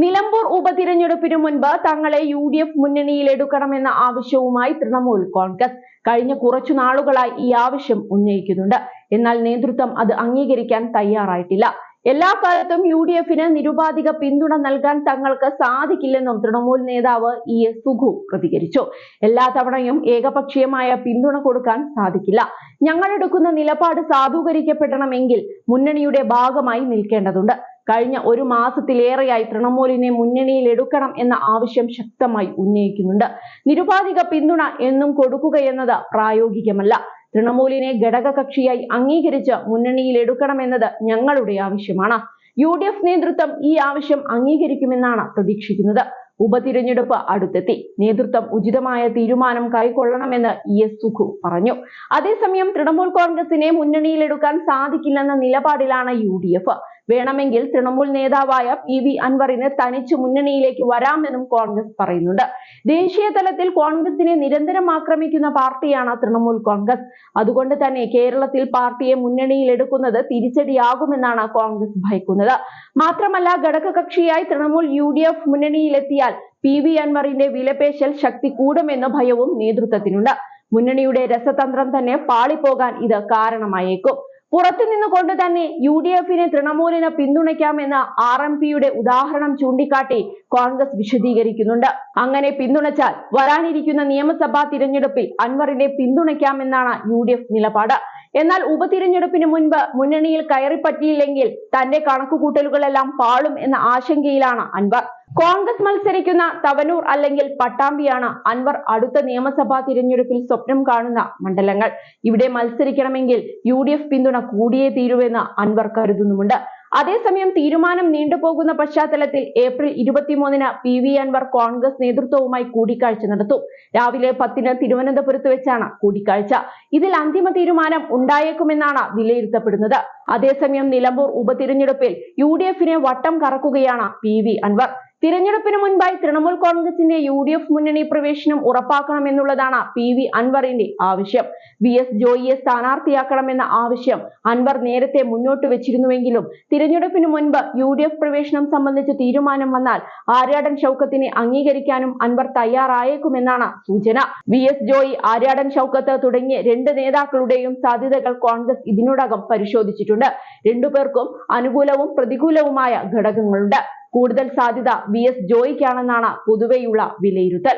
നിലമ്പൂർ ഉപതിരഞ്ഞെടുപ്പിനു മുൻപ് തങ്ങളെ UDF മുന്നണിയിലെടുക്കണമെന്ന ആവശ്യവുമായി തൃണമൂൽ കോൺഗ്രസ് കഴിഞ്ഞ കുറച്ചു നാളുകളായി ഈ ആവശ്യം ഉന്നയിക്കുന്നുണ്ട്. എന്നാൽ നേതൃത്വം അത് അംഗീകരിക്കാൻ തയ്യാറായിട്ടില്ല. എല്ലാ കാലത്തും UDFന് നിരുപാധിക പിന്തുണ നൽകാൻ തങ്ങൾക്ക് സാധിക്കില്ലെന്നും തൃണമൂൽ നേതാവ് ES സുഖു പ്രതികരിച്ചു. എല്ലാ തവണയും ഏകപക്ഷീയമായ പിന്തുണ കൊടുക്കാൻ സാധിക്കില്ല. ഞങ്ങളെടുക്കുന്ന നിലപാട് സാധൂകരിക്കപ്പെടണമെങ്കിൽ മുന്നണിയുടെ ഭാഗമായി നിൽക്കേണ്ടതുണ്ട്. കഴിഞ്ഞ ഒരു മാസത്തിലേറെയായി തൃണമൂലിനെ മുന്നണിയിൽ എടുക്കണം എന്ന ആവശ്യം ശക്തമായി ഉന്നയിക്കുന്നുണ്ട്. നിരുപാധിക പിന്തുണ എന്നും കൊടുക്കുകയെന്നത് പ്രായോഗികമല്ല. തൃണമൂലിനെ ഘടകകക്ഷിയായി അംഗീകരിച്ച് മുന്നണിയിൽ എടുക്കണമെന്നത് ഞങ്ങളുടെ ആവശ്യമാണ്. UDF നേതൃത്വം ഈ ആവശ്യം അംഗീകരിക്കുമെന്നാണ് പ്രതീക്ഷിക്കുന്നത്. ഉപതിരഞ്ഞെടുപ്പ് അടുത്തെത്തി. നേതൃത്വം ഉചിതമായ തീരുമാനം കൈക്കൊള്ളണമെന്ന് ES സുഖു പറഞ്ഞു. അതേസമയം തൃണമൂൽ കോൺഗ്രസിനെ മുന്നണിയിലെടുക്കാൻ സാധിക്കില്ലെന്ന നിലപാടിലാണ് UDF. വേണമെങ്കിൽ തൃണമൂൽ നേതാവായ PV അൻവറിന് തനിച്ച് മുന്നണിയിലേക്ക് വരാമെന്നും കോൺഗ്രസ് പറയുന്നുണ്ട്. ദേശീയ തലത്തിൽ കോൺഗ്രസിനെ നിരന്തരം ആക്രമിക്കുന്ന പാർട്ടിയാണ് തൃണമൂൽ കോൺഗ്രസ്. അതുകൊണ്ട് തന്നെ കേരളത്തിൽ പാർട്ടിയെ മുന്നണിയിൽ എടുക്കുന്നത് തിരിച്ചടിയാകുമെന്നാണ് കോൺഗ്രസ് ഭയക്കുന്നത്. മാത്രമല്ല, ഘടകകക്ഷിയായി തൃണമൂൽ UDF മുന്നണിയിലെത്തിയാൽ PV അൻവറിന്റെ വിലപേശൽ ശക്തി കൂടുമെന്ന ഭയവും നേതൃത്വത്തിനുണ്ട്. മുന്നണിയുടെ രസതന്ത്രം തന്നെ പാളിപ്പോകാൻ ഇത് കാരണമായേക്കും. പുറത്തുനിന്നുകൊണ്ട് തന്നെ UDFനെ തൃണമൂലിന് പിന്തുണയ്ക്കാമെന്ന് RMPയുടെ ഉദാഹരണം ചൂണ്ടിക്കാട്ടി കോൺഗ്രസ് വിശദീകരിക്കുന്നുണ്ട്. അങ്ങനെ പിന്തുണച്ചാൽ വരാനിരിക്കുന്ന നിയമസഭാ തിരഞ്ഞെടുപ്പിൽ അൻവറിനെ പിന്തുണയ്ക്കാമെന്നാണ് UDF നിലപാട്. എന്നാൽ ഉപതിരഞ്ഞെടുപ്പിന് മുൻപ് മുന്നണിയിൽ കയറിപ്പറ്റിയില്ലെങ്കിൽ തന്റെ കണക്കുകൂട്ടലുകളെല്ലാം പാളും എന്ന ആശങ്കയിലാണ് അൻവർ. കോൺഗ്രസ് മത്സരിക്കുന്ന തവനൂർ അല്ലെങ്കിൽ പട്ടാമ്പിയാണ് അൻവർ അടുത്ത നിയമസഭാ തിരഞ്ഞെടുപ്പിൽ സ്വപ്നം കാണുന്ന മണ്ഡലങ്ങൾ. ഇവിടെ മത്സരിക്കണമെങ്കിൽ UDF പിന്തുണ കൂടിയേ തീരുവെന്ന് അൻവർ കരുതുന്നുമുണ്ട്. അതേസമയം തീരുമാനം നീണ്ടുപോകുന്ന പശ്ചാത്തലത്തിൽ ഏപ്രിൽ 23-ന് PV അൻവർ കോൺഗ്രസ് നേതൃത്വവുമായി കൂടിക്കാഴ്ച നടത്തും. രാവിലെ 10-ന് തിരുവനന്തപുരത്ത് വെച്ചാണ് കൂടിക്കാഴ്ച. ഇതിൽ അന്തിമ തീരുമാനം ഉണ്ടായേക്കുമെന്നാണ് വിലയിരുത്തപ്പെടുന്നത്. അതേസമയം നിലമ്പൂർ ഉപതിരഞ്ഞെടുപ്പിൽ UDFനെ വട്ടം കറക്കുകയാണ് PV അൻവർ. തിരഞ്ഞെടുപ്പിന് മുൻപായി തൃണമൂൽ കോൺഗ്രസിന്റെ UDF മുന്നണി പ്രവേശനം ഉറപ്പാക്കണമെന്നുള്ളതാണ് PV അൻവറിന്റെ ആവശ്യം. VS ജോയിയെ സ്ഥാനാർത്ഥിയാക്കണമെന്ന ആവശ്യം അൻവർ നേരത്തെ മുന്നോട്ട് വെച്ചിരുന്നുവെങ്കിലും തിരഞ്ഞെടുപ്പിന് മുൻപ് UDF പ്രവേശനം സംബന്ധിച്ച് തീരുമാനം വന്നാൽ ആര്യാടൻ ഷൗക്കത്തിനെ അംഗീകരിക്കാനും അൻവർ തയ്യാറായേക്കുമെന്നാണ് സൂചന. VS ജോയി, ആര്യാടൻ ഷൗക്കത്ത് തുടങ്ങിയ 2 നേതാക്കളുടെയും സാധ്യതകൾ കോൺഗ്രസ് ഇതിനോടകം പരിശോധിച്ചിട്ടുണ്ട്. രണ്ടുപേർക്കും അനുകൂലവും പ്രതികൂലവുമായ ഘടകങ്ങളുണ്ട്. കൂടുതൽ സാധ്യത VS ജോയിക്കാണെന്നാണ് പൊതുവെയുള്ള വിലയിരുത്തൽ.